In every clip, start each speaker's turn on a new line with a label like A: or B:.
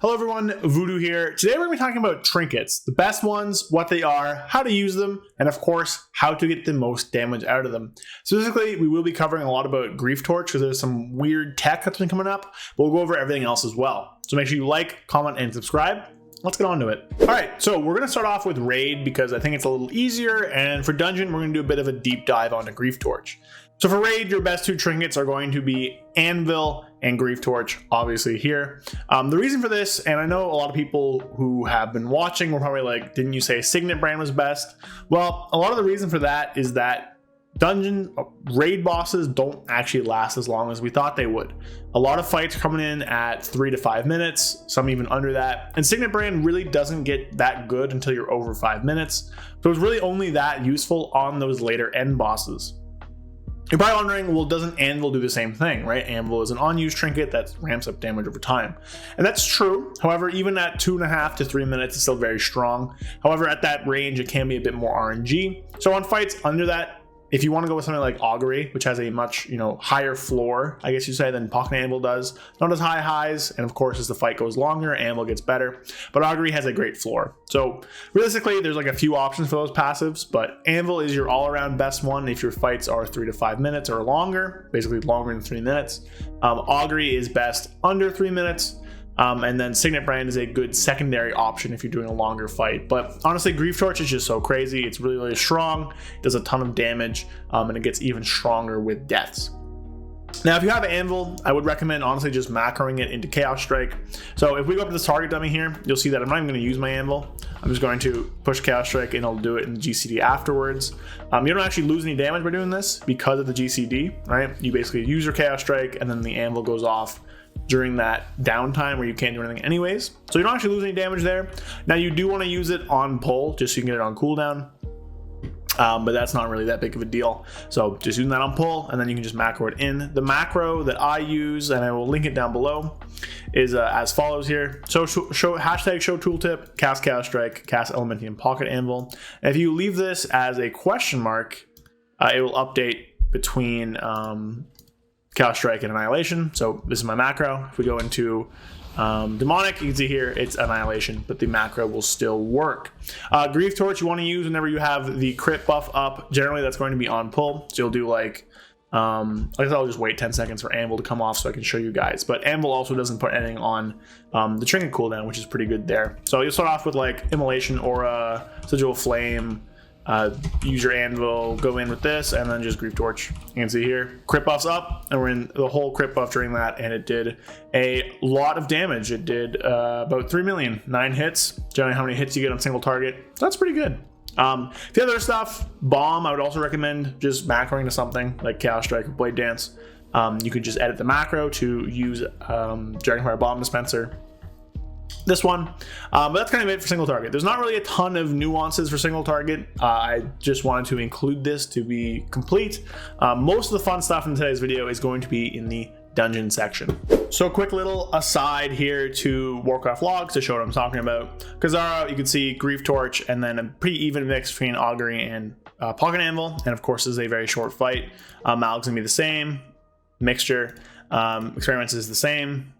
A: Hello everyone, Voodoo here. Today we're going to be talking about trinkets, the best ones, what they are, how to use them, and of course, how to get the most damage out of them. Specifically, we will be covering a lot about Grieftorch because there's some weird tech that's been coming up, but we'll go over everything else as well. So make sure you like, comment, and subscribe. Let's get on to it. All right, so we're going to start off with Raid because I think it's a little easier, and for Dungeon, we're going to do a bit of a deep dive onto Grieftorch. So for Raid, your best two trinkets are going to be Anvil and Grieftorch, obviously here. The reason for this, and I know a lot of people who have been watching were probably like, didn't you say Signet brand was best? Well, a lot of the reason for that is that Dungeon Raid bosses don't actually last as long as we thought they would. A lot of fights coming in at 3 to 5 minutes, some even under that. And Signet brand really doesn't get that good until you're over 5 minutes. So it's really only that useful on those later end bosses. You're probably wondering, well, doesn't Anvil do the same thing, right? Anvil is an unused trinket that ramps up damage over time. And that's true. However, even at 2.5 to 3 minutes, it's still very strong. However, at that range, it can be a bit more RNG. So on fights under that, if you want to go with something like Augury, which has a much, higher floor, I guess you say, than Pocket Anvil does. Not as high highs, and of course, as the fight goes longer, Anvil gets better. But Augury has a great floor. So realistically, there's like a few options for those passives, but Anvil is your all-around best one if your fights are 3 to 5 minutes or longer, basically longer than 3 minutes. Augury is best under 3 minutes. And then Signet brand is a good secondary option if you're doing a longer fight. But honestly, Grieftorch is just so crazy. It's really, really strong. It does a ton of damage, and it gets even stronger with deaths. Now, if you have Anvil, I would recommend honestly just macroing it into Chaos Strike. So if we go up to this target dummy here, you'll see that I'm not even going to use my Anvil. I'm just going to push Chaos Strike and I'll do it in the GCD afterwards. You don't actually lose any damage by doing this because of the GCD, right? You basically use your Chaos Strike and then the Anvil goes off during that downtime where you can't do anything anyways. So you don't actually lose any damage there. Now you do want to use it on pull just so you can get it on cooldown. But that's not really that big of a deal. So just using that on pull and then you can just macro it in. The macro that I use, and I will link it down below, is as follows here. So hashtag show tooltip, cast Chaos Strike, cast Elementium Pocket Anvil. And if you leave this as a question mark, it will update between Chaos Strike and Annihilation. So this is my macro. If we go into Demonic, you can see here it's Annihilation, but the macro will still work. Grieftorch you want to use whenever you have the crit buff up. Generally that's going to be on pull. So you'll do like I guess I'll just wait 10 seconds for Anvil to come off so I can show you guys. But Anvil also doesn't put anything on the Trinket cooldown, which is pretty good there. So you'll start off with like Immolation, Aura, Sigil Flame, use your Anvil, go in with this, and then just Grieftorch. You can see here, crit buff's up, and we're in the whole crit buff during that, and it did a lot of damage. It did about 3 million, 9 hits. Generally, how many hits you get on single target. So that's pretty good. The other stuff, Bomb, I would also recommend just macroing to something like Chaos Strike or Blade Dance. You could just edit the macro to use Dragonfire Bomb Dispenser. This one, but that's kind of it for single target. There's not really a ton of nuances for single target. I just wanted to include this to be complete. Most of the fun stuff in today's video is going to be in the dungeon section. So a quick little aside here to Warcraft logs to show what I'm talking about. Kazara, you can see Grieftorch, and then a pretty even mix between Augury and Pocket Anvil, and of course this is a very short fight. Mal's gonna be the same. Mixture, Experiments is the same,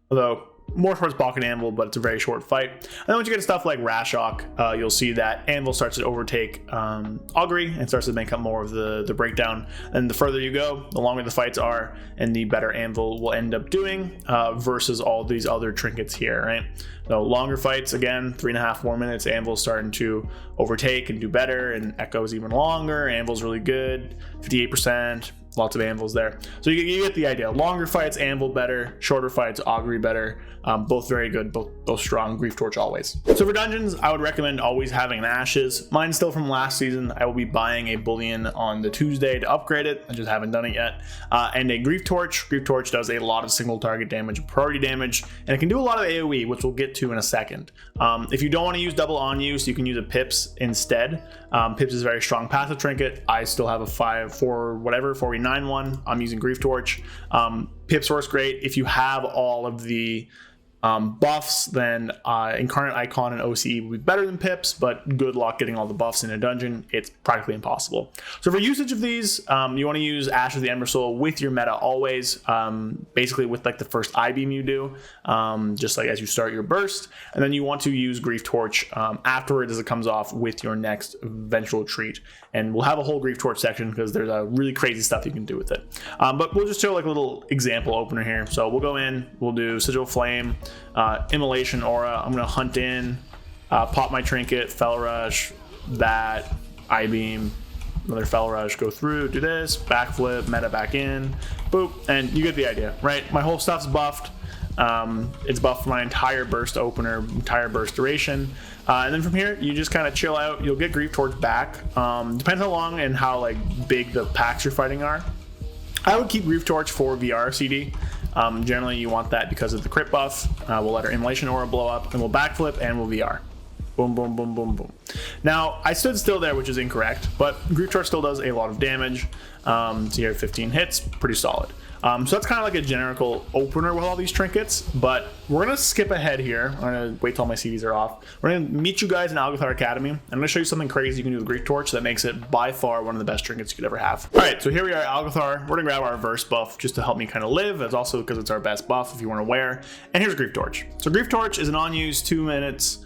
A: although more towards Pocket Anvil, but it's a very short fight. And then once you get to stuff like Rashok, you'll see that Anvil starts to overtake Augury and starts to make up more of the breakdown. And the further you go, the longer the fights are, and the better Anvil will end up doing versus all these other trinkets here, right? So longer fights, again, 3.5, 4 minutes, Anvil's starting to overtake and do better, and Echo's even longer. Anvil's really good, 58%. Lots of Anvils there. So you get the idea. Longer fights, Anvil better. Shorter fights, Augury better. Both very good, both strong. Grieftorch always. So for dungeons, I would recommend always having an Ashes. Mine's still from last season. I will be buying a Bullion on the Tuesday to upgrade it. I just haven't done it yet. And a Grieftorch. Grieftorch does a lot of single target damage, priority damage, and it can do a lot of AoE, which we'll get to in a second. If you don't want to use double on use, you can use a Pips instead. Pips is a very strong passive trinket. I still have a 4v9 one. I'm using Grieftorch. Pips works great if you have all of the buffs, then Incarnate Icon and OCE would be better than pips, but good luck getting all the buffs in a dungeon. It's practically impossible. So for usage of these, you want to use Ash of the Ember Soul with your meta always, basically with like the first I-beam you do, just like as you start your burst, and then you want to use Grieftorch afterwards as it comes off with your next Vengeful Retreat. And we'll have a whole Grieftorch section because there's a really crazy stuff you can do with it. But we'll just show like a little example opener here. So we'll go in, we'll do Sigil Flame, Immolation Aura. I'm gonna hunt in, pop my Trinket, Fel Rush, that, I-beam, another Fel Rush, go through, do this, backflip, meta back in, boop, and you get the idea, right? My whole stuff's buffed. It's buffed for my entire burst opener, entire burst duration. And then from here, you just kind of chill out. You'll get Grieftorch back. Depends how long and how like big the packs you're fighting are. I would keep Grieftorch for VR CD. Generally, you want that because of the crit buff. We'll let our Immolation Aura blow up, and we'll backflip, and we'll VR. Boom, boom, boom, boom, boom. Now, I stood still there, which is incorrect, but Grieftorch still does a lot of damage. So you have 15 hits, pretty solid. So that's kind of like a generical opener with all these trinkets, but we're going to skip ahead here. I'm going to wait till my CDs are off. We're going to meet you guys in Algothar Academy. I'm going to show you something crazy you can do with Grieftorch that makes it by far one of the best trinkets you could ever have. All right, so here we are at Algothar. We're going to grab our Verse buff just to help me kind of live. It's also because it's our best buff if you weren't aware. And here's Grieftorch. So Grieftorch is an on-use 2 minutes,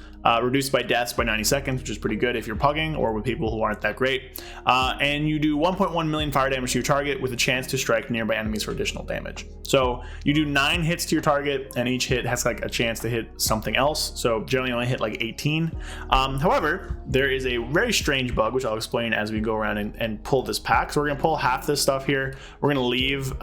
A: reduced by deaths by 90 seconds, which is pretty good if you're pugging or with people who aren't that great. And you do 1.1 million fire damage to your target with a chance to strike nearby enemies for additional damage. So you do 9 hits to your target, and each hit has like a chance to hit something else. So generally only hit like 18. However, there is a very strange bug, which I'll explain as we go around and pull this pack. So we're gonna pull half this stuff here. We're gonna leave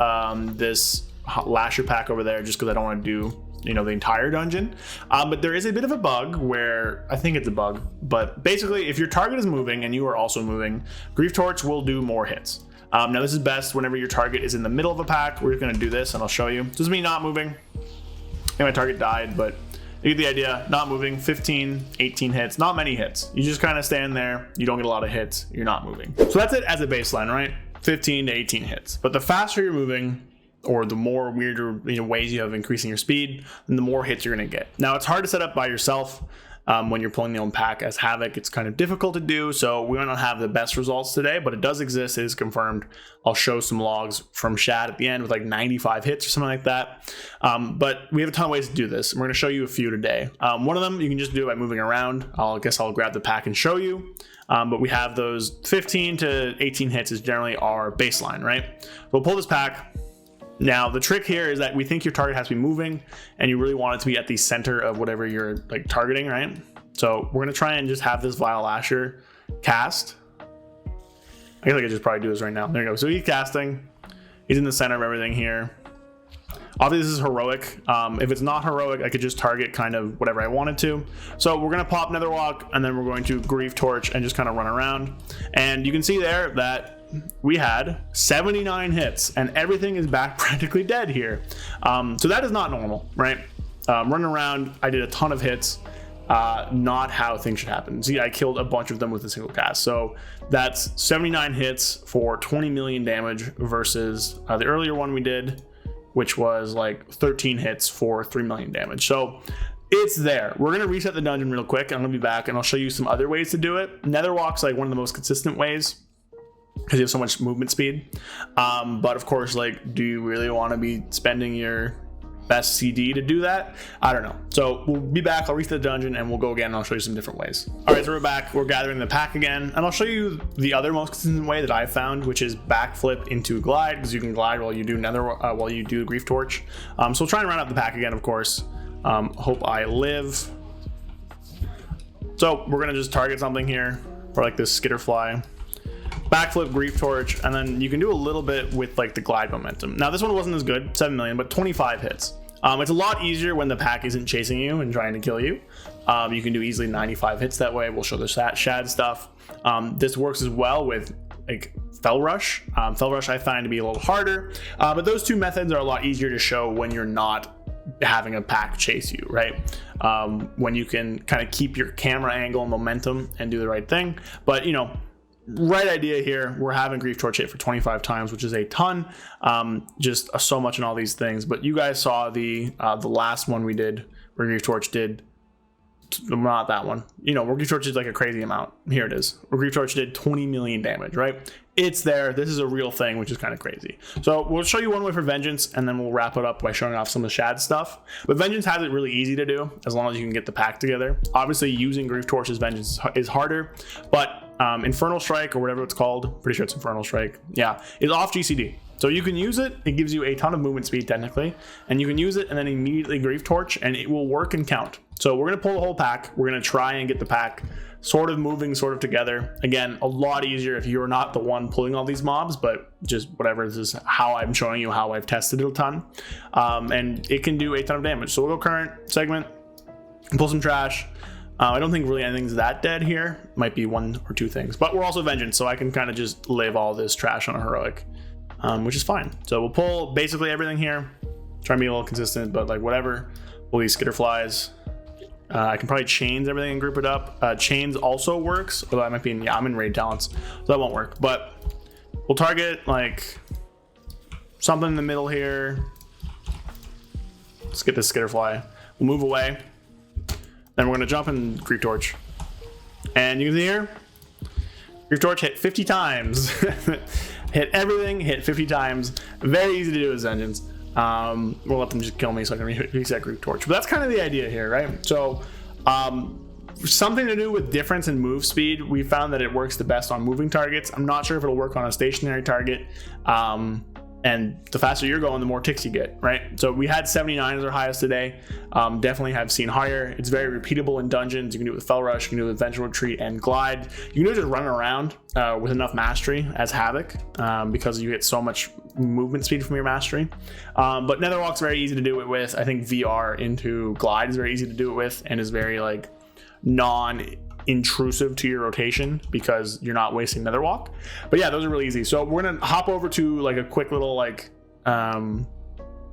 A: this Lasher pack over there just because I don't want to do the entire dungeon, but there is a bit of a bug where I think it's a bug, but basically if your target is moving and you are also moving, Grieftorch will do more hits. Now this is best whenever your target is in the middle of a pack. We're going to do this and I'll show you. This is me not moving, and my target died, but you get the idea. Not moving, 15, 18 hits, not many hits. You just kind of stand there, you don't get a lot of hits, you're not moving. So that's it as a baseline, right? 15 to 18 hits, but the faster you're moving, or the more weirder ways you have increasing your speed, then the more hits you're going to get. Now, it's hard to set up by yourself when you're pulling the own pack as Havoc. It's kind of difficult to do, so we might not have the best results today, but it does exist. It is confirmed. I'll show some logs from Shad at the end with like 95 hits or something like that. But we have a ton of ways to do this. We're going to show you a few today. One of them you can just do by moving around. I guess I'll grab the pack and show you. But we have those 15 to 18 hits is generally our baseline, right? So we'll pull this pack. Now, the trick here is that we think your target has to be moving, and you really want it to be at the center of whatever you're like targeting, right? So we're gonna try and just have this Vile Lasher cast. I guess I could just probably do this right now. There you go. So he's casting. He's in the center of everything here. Obviously, this is heroic. If it's not heroic, I could just target kind of whatever I wanted to. So we're gonna pop Netherwalk, and then we're going to Grieftorch and just kind of run around. And you can see there that we had 79 hits and everything is back practically dead here. So that is not normal, right? Running around, I did a ton of hits, not how things should happen. See, I killed a bunch of them with a single cast. So that's 79 hits for 20 million damage versus the earlier one we did, which was like 13 hits for 3 million damage. So it's there. We're going to reset the dungeon real quick. I'm going to be back and I'll show you some other ways to do it. Netherwalk's like one of the most consistent ways, because you have so much movement speed. But of course, like, do you really want to be spending your best CD to do that? I don't know. So we'll be back. I'll reach the dungeon and we'll go again and I'll show you some different ways. All right, so we're back. We're gathering the pack again, and I'll show you the other most consistent way that I've found, which is backflip into glide, because you can glide while you do Grieftorch. So we'll try and round up the pack again, of course. Hope I live. So we're gonna just target something here, or like this Skitterfly. Backflip, Grieftorch, and then you can do a little bit with like the glide momentum. Now this one wasn't as good, 7 million, but 25 hits. It's a lot easier when the pack isn't chasing you and trying to kill you. You can do easily 95 hits that way. We'll show the Shad stuff. This works as well with like Fel Rush. Fel Rush I find to be a little harder, but those two methods are a lot easier to show when you're not having a pack chase you, right? When you can kind of keep your camera angle and momentum and do the right thing. But right idea here, we're having Grieftorch hit for 25 times, which is a ton. Just so much in all these things. But you guys saw the last one we did where Grieftorch did, not that one, you know, where Grieftorch did like a crazy amount. Here it is, where Grieftorch did 20 million damage, right? It's there. This is a real thing, which is kind of crazy. So we'll show you one way for Vengeance, and then we'll wrap it up by showing off some of the Shad stuff. But Vengeance has it really easy to do, as long as you can get the pack together. Obviously, using Grieftorch's Vengeance is harder, but Infernal Strike, or whatever it's called, pretty sure it's Infernal Strike, yeah, is off GCD. So you can use it, it gives you a ton of movement speed technically, and you can use it and then immediately Grieftorch, and it will work and count. So we're gonna pull the whole pack, we're gonna try and get the pack sort of moving sort of together. Again, a lot easier if you're not the one pulling all these mobs, but just whatever, this is how I'm showing you how I've tested it a ton. And it can do a ton of damage. So we'll go current segment, pull some trash. I don't think really anything's that dead here. Might be one or two things, but we're also Vengeance, so I can kind of just live all this trash on a heroic, which is fine. So we'll pull basically everything here. Try and be a little consistent, but like whatever. Pull these Skitterflies. I can probably chains everything and group it up. Chains also works, although I might be in, yeah, I'm in raid talents, so that won't work. But we'll target like something in the middle here. Let's get this Skitterfly. We'll move away. Then we're gonna jump in Grieftorch. And you can see here, Grieftorch hit 50 times. Hit everything, hit 50 times. Very easy to do with Vengeance. We'll let them just kill me so I can reset Grieftorch. But that's kind of the idea here, right? So something to do with difference in move speed. We found that it works the best on moving targets. I'm not sure if it'll work on a stationary target. And the faster you're going, the more ticks you get, right? So we had 79 as our highest today. Definitely have seen higher. It's very repeatable in dungeons. You can do it with Fell Rush, you can do it with Vengeful Retreat and Glide. You can do it just running around with enough mastery as Havoc, because you get so much movement speed from your mastery. But Netherwalk's very easy to do it with. I think VR into Glide is very easy to do it with, and is very like non-intrusive to your rotation because you're not wasting Netherwalk. But yeah, those are really easy. So we're gonna hop over to like a quick little like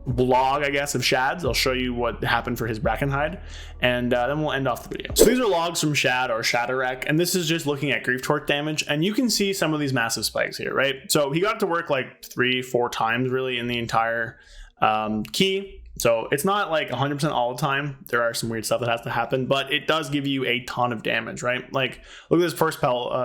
A: blog, I guess, of Shad's. I'll show you what happened for his Brackenhide, and then we'll end off the video. So these are logs from Shad or Shatterwreck, and this is just looking at Grieftorch damage, and you can see some of these massive spikes here, right? So he got it to work like 3-4 times really in the entire key. So it's not like 100% all the time. There are some weird stuff that has to happen, but it does give you a ton of damage, right? Like look at this first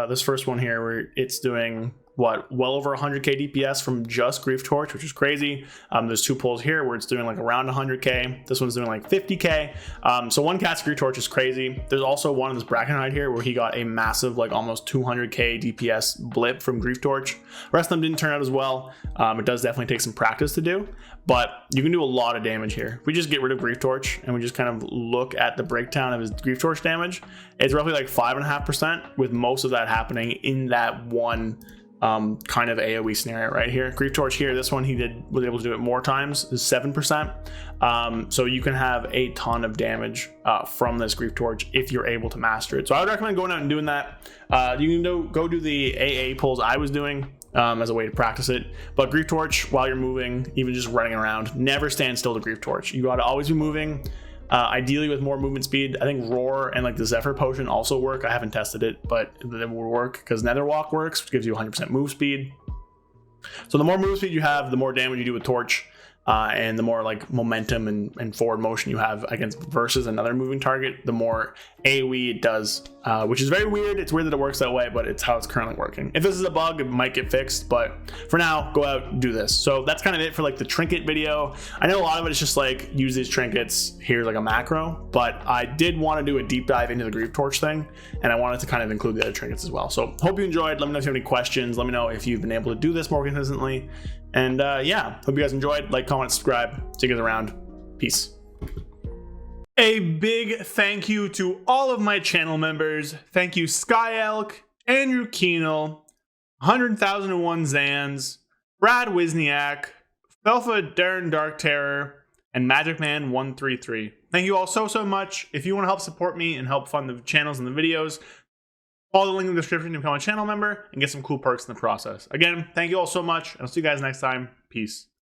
A: this first one here where it's doing what, well over 100k DPS from just Grieftorch, which is crazy. There's two pulls here where it's doing like around 100k. This one's doing like 50k. So one cast Grieftorch is crazy. There's also one in this Brackenhide here where he got a massive like almost 200k DPS blip from Grieftorch. The rest of them didn't turn out as well. It does definitely take some practice to do, but you can do a lot of damage here. If we just get rid of Grieftorch and we just kind of look at the breakdown of his Grieftorch damage, it's roughly like 5.5%, with most of that happening in that one kind of AoE scenario right here. Grieftorch here, this one was able to do it more times, is 7%. So you can have a ton of damage from this Grieftorch if you're able to master it. So I would recommend going out and doing that. You can go do the AA pulls I was doing as a way to practice it. But Grieftorch, while you're moving, even just running around, never stand still to Grieftorch. You got to always be moving. Ideally with more movement speed. I think Roar and like the Zephyr Potion also work. I haven't tested it, but it will work because Netherwalk works, which gives you 100% move speed. So the more move speed you have, the more damage you do with Torch, and the more like momentum and forward motion you have against versus another moving target, the more AoE it does, which is very weird. It's weird that it works that way, but it's how it's currently working. If this is a bug, it might get fixed, but for now, go out and do this. So that's kind of it for like the trinket video. I know a lot of it is just like use these trinkets, here's like a macro, but I did want to do a deep dive into the Grieftorch thing, and I wanted to kind of include the other trinkets as well. So hope you enjoyed. Let me know if you have any questions. Let me know if you've been able to do this more consistently. And yeah, hope you guys enjoyed. Like, comment, subscribe. See you guys around. Peace. A big thank you to all of my channel members. Thank you Sky Elk, Andrew Keenel, 100,001 Zans, Brad Wisniak, Felfa Darren Dark Terror, and Magic Man 133. Thank you all so much. If you want to help support me and help fund the channels and the videos, follow the link in the description to become a channel member and get some cool perks in the process. Again, thank you all so much, and I'll see you guys next time. Peace.